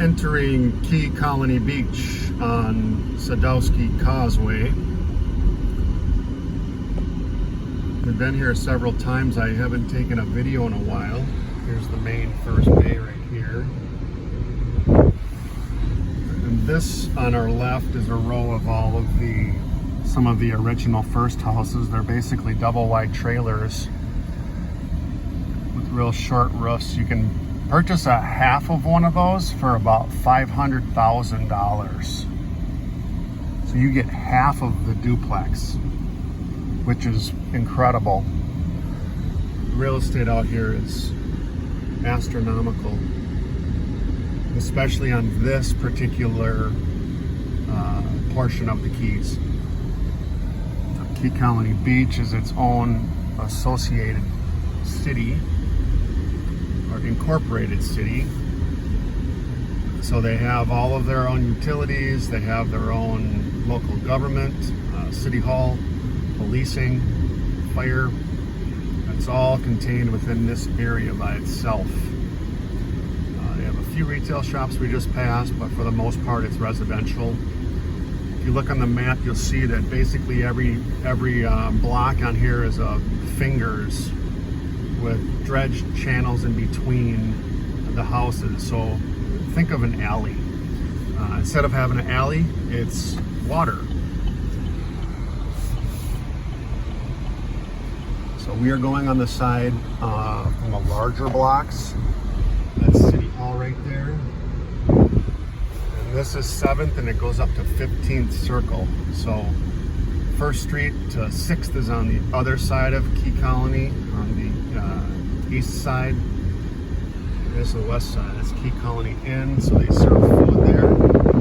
entering Key Colony Beach on Sadowski Causeway. I've been here several times. I haven't taken a video in a while. Here's the main first bay right here. And this on our left is a row of all of some of the original first houses. They're basically double wide trailers with real short roofs. You can purchase a half of one of those for about $500,000. So you get half of the duplex, which is incredible. Real estate out here is astronomical, especially on this particular portion of the Keys. Key Colony Beach is its own associated city, or incorporated city. So they have all of their own utilities, they have their own local government, city hall, policing, fire. It's all contained within this area by itself. They have a few retail shops we just passed, but for the most part it's residential. If you look on the map, you'll see that basically every block on here is a fingers with dredged channels in between the houses. So think of an alley. Instead of having an alley, it's water. So we are going on the side from the larger blocks. That's City Hall right there. And this is 7th and it goes up to 15th Circle. So 1st Street to 6th is on the other side of Key Colony, on the east side. This is the west side. That's Key Colony Inn, so they serve food there.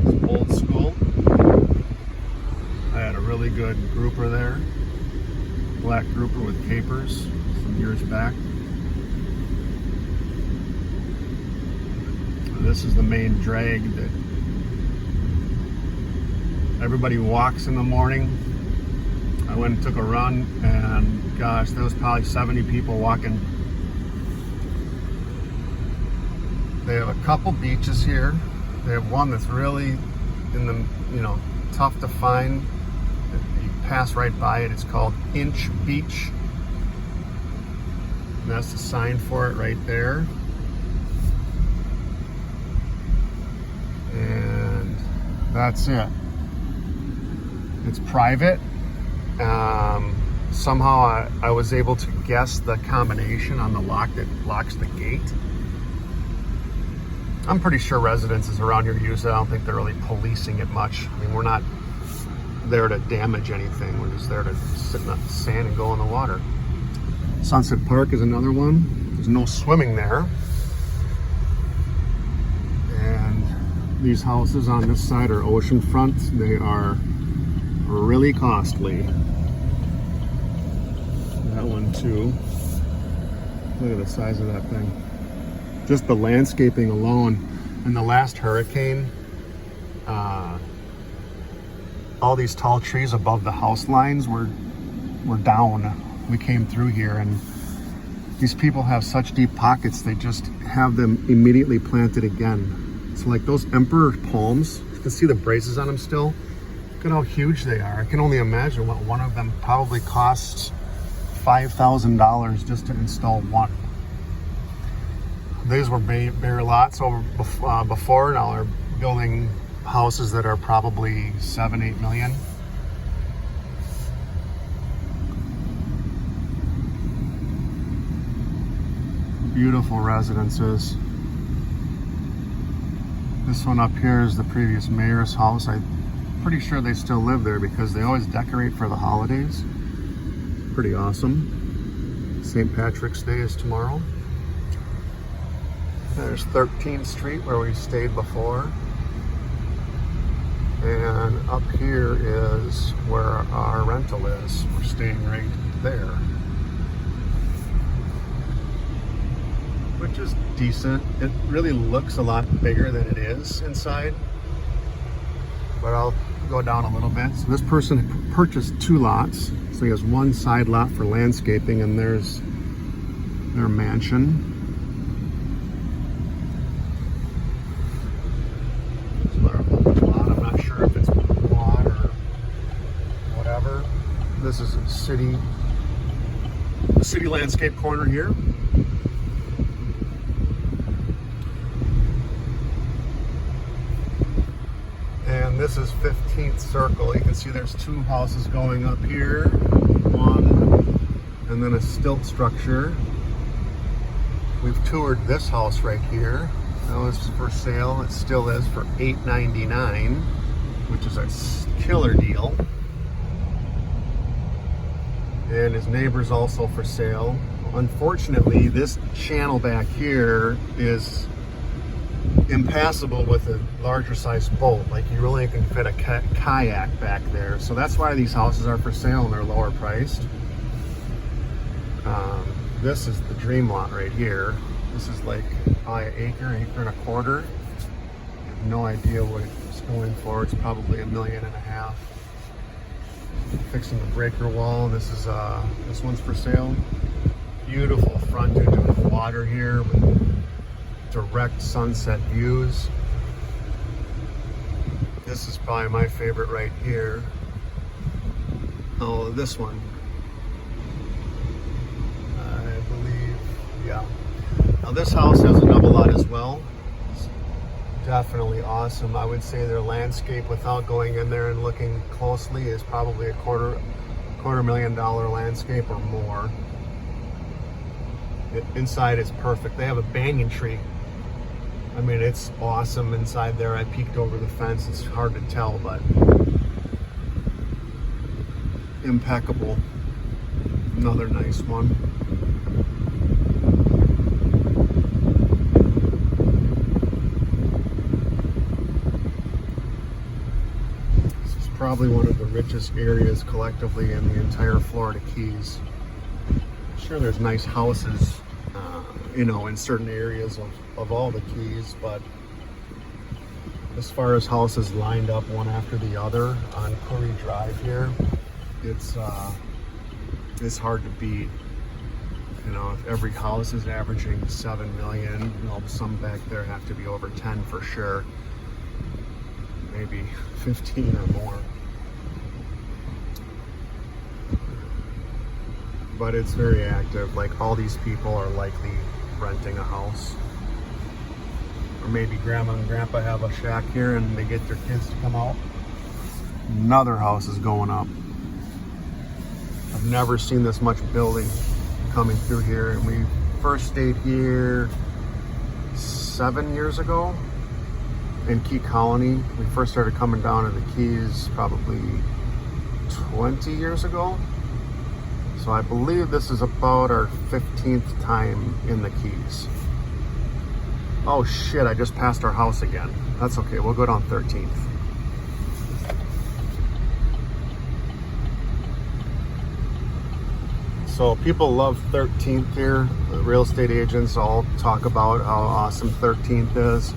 It's old school. I had a really good grouper there. Black grouper with capers some years back. This is the main drag that everybody walks in the morning. I went and took a run, and gosh, there was probably 70 people walking. They have a couple beaches here. They have one that's really in the, tough to find. You pass right by it. It's called Inch Beach. And that's the sign for it right there. And that's it. It's private. Somehow I was able to guess the combination on the lock that locks the gate. I'm pretty sure residences around here use it. I don't think they're really policing it much. I mean, we're not there to damage anything. We're just there to sit in the sand and go in the water. Sunset Park is another one. There's no swimming there. And these houses on this side are oceanfront. They are really costly. That one too. Look at the size of that thing. Just the landscaping alone. In the last hurricane, all these tall trees above the house lines were down. We came through here, and these people have such deep pockets, they just have them immediately planted again. So like those emperor palms, you can see the braces on them still. Look at how huge they are. I can only imagine what one of them probably costs $5,000 just to install one. These were bare lots before. Now they're building houses that are probably 7-8 million. Beautiful residences. This one up here is the previous mayor's house. I'm pretty sure they still live there because they always decorate for the holidays. Pretty awesome. St. Patrick's Day is tomorrow. There's 13th Street where we stayed before. And up here is where our rental is. We're staying right there. Which is decent. It really looks a lot bigger than it is inside. But I'll go down a little bit. So this person purchased 2 lots. So he has one side lot for landscaping, and there's their mansion. city landscape corner here. And this is 15th Circle. You can see there's two houses going up here, one, and then a stilt structure. We've toured this house right here. That was for sale. It still is for $899, which is a killer deal. And his neighbor's also for sale. Unfortunately, this channel back here is impassable with a larger size boat. Like, you really can fit a kayak back there. So that's why these houses are for sale and they're lower priced. This is the dream lot right here. This is like probably an acre and a quarter. I have no idea what it's going for. It's probably $1.5 million. Fixing the breaker wall. This is this one's for sale. Beautiful frontage of the water here with direct sunset views. This is probably my favorite right here. Oh, this one. I believe, yeah. Now this house has a double lot as well. It's definitely awesome. I would say their landscape, without going in there and looking closely, is probably a quarter $1 million landscape or more. Inside is perfect. They have a banyan tree. I mean, it's awesome inside there. I peeked over the fence. It's hard to tell, but impeccable. Another nice one. This is probably one of the richest areas collectively in the entire Florida Keys. Sure, there's nice houses, you know, in certain areas of all the Keys, but as far as houses lined up one after the other on Curry Drive here, it's hard to beat. You know, if every house is averaging 7 million, you know, some back there have to be over 10 for sure, maybe 15 or more. But it's very active. Like, all these people are likely renting a house. Or maybe grandma and grandpa have a shack here and they get their kids to come out. Another house is going up. I've never seen this much building coming through here. And we first stayed here 7 years ago in Key Colony. We first started coming down to the Keys probably 20 years ago. So I believe this is about our 15th time in the Keys. Oh shit, I just passed our house again. That's okay, we'll go down 13th. So people love 13th here. The real estate agents all talk about how awesome 13th is.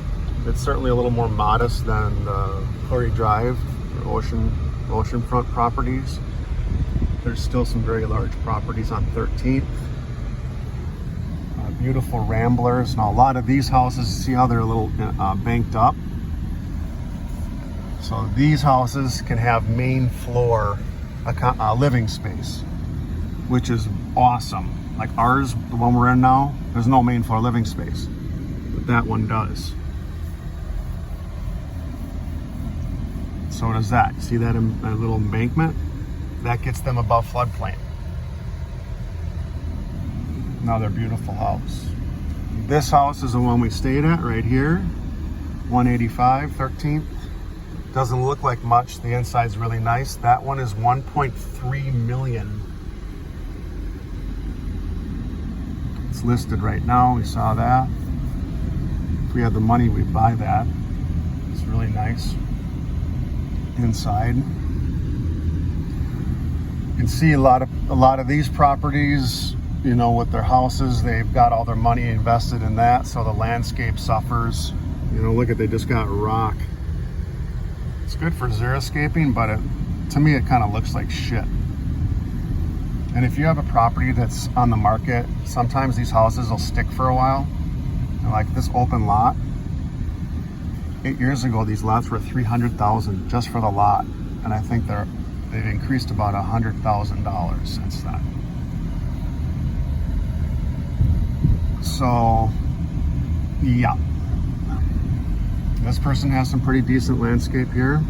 It's certainly a little more modest than the Curry Drive or oceanfront properties. There's still some very large properties on 13th. Beautiful ramblers. Now a lot of these houses, see how they're a little banked up? So these houses can have main floor living space, which is awesome. Like ours, the one we're in now, there's no main floor living space, but that one does. So does that. See that little embankment? That gets them above floodplain. Another beautiful house. This house is the one we stayed at right here. 185, 13th. Doesn't look like much. The inside's really nice. That one is 1.3 million. It's listed right now. We saw that. If we had the money, we'd buy that. It's really nice inside. You can see a lot of these properties, you know, with their houses, they've got all their money invested in that, so the landscape suffers. You know, look at, they just got rock. It's good for xeriscaping, but to me it kind of looks like shit. And if you have a property that's on the market, sometimes these houses will stick for a while. And like this open lot, 8 years ago these lots were $300,000 just for the lot, and I think They've increased about $100,000 since then. So, yeah. This person has some pretty decent landscape here.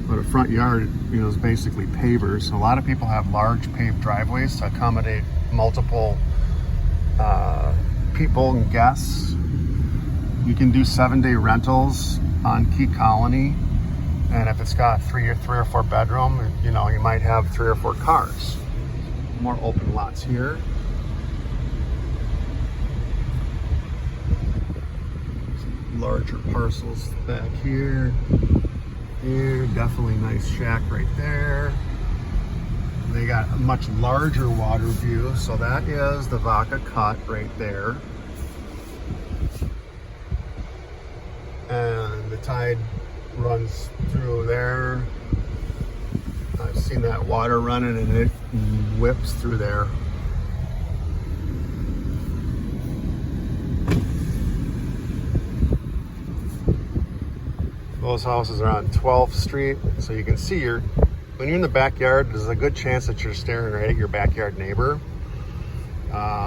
But a front yard, is basically pavers. So a lot of people have large paved driveways to accommodate multiple people and guests. You can do 7-day rentals on Key Colony, and if it's got three or four bedroom, you might have 3 or 4 cars. More open lots here. Larger parcels back here. Here, definitely nice shack right there. They got a much larger water view, so that is the Vaca Cut right there. And the tide runs through there. I've seen that water running and it whips through there. Those houses are on 12th Street, so you can see when you're in the backyard, there's a good chance that you're staring right at your backyard neighbor.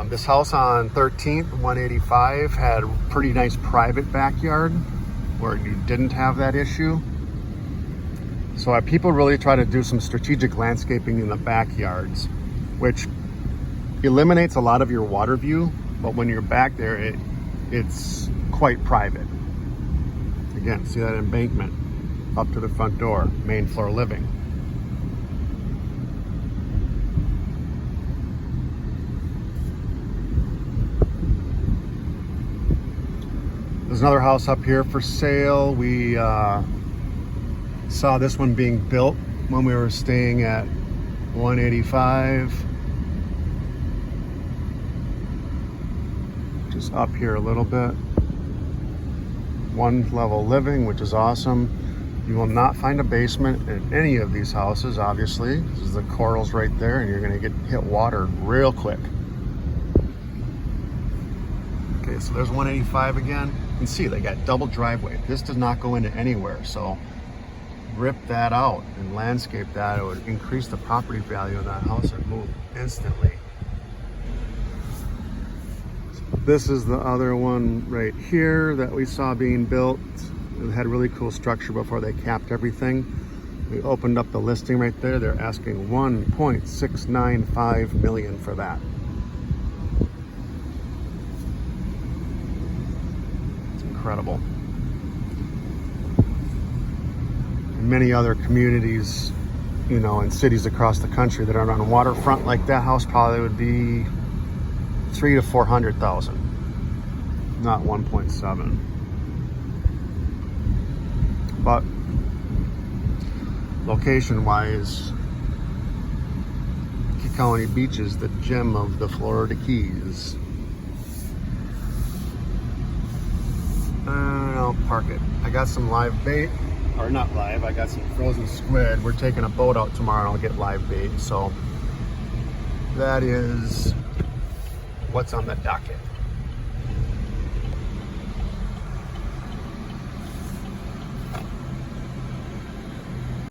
This house on 13th, 185, had a pretty nice private backyard where you didn't have that issue. So people really try to do some strategic landscaping in the backyards, which eliminates a lot of your water view, but when you're back there, it's quite private. Again, see that embankment up to the front door, main floor living. There's another house up here for sale. We saw this one being built when we were staying at 185. Just up here a little bit. 1 level living, which is awesome. You will not find a basement in any of these houses, obviously. This is the corals right there, and you're gonna get hit water real quick. Okay, so there's 185 again. You can see they got double driveway. This does not go into anywhere, so rip that out and landscape that. It would increase the property value of that house and move instantly. This is the other one right here that we saw being built. It had really cool structure before they capped everything. We opened up the listing right there. They're asking $1.695 million for that. It's incredible. And many other communities, in cities across the country that are on a waterfront like that house probably would be 300,000 to 400,000, not 1.7. But location-wise, Key Colony Beach is the gem of the Florida Keys. And I'll park it. I got some live bait, or not live. I got some frozen squid. We're taking a boat out tomorrow, and I'll get live bait. So that is what's on the docket.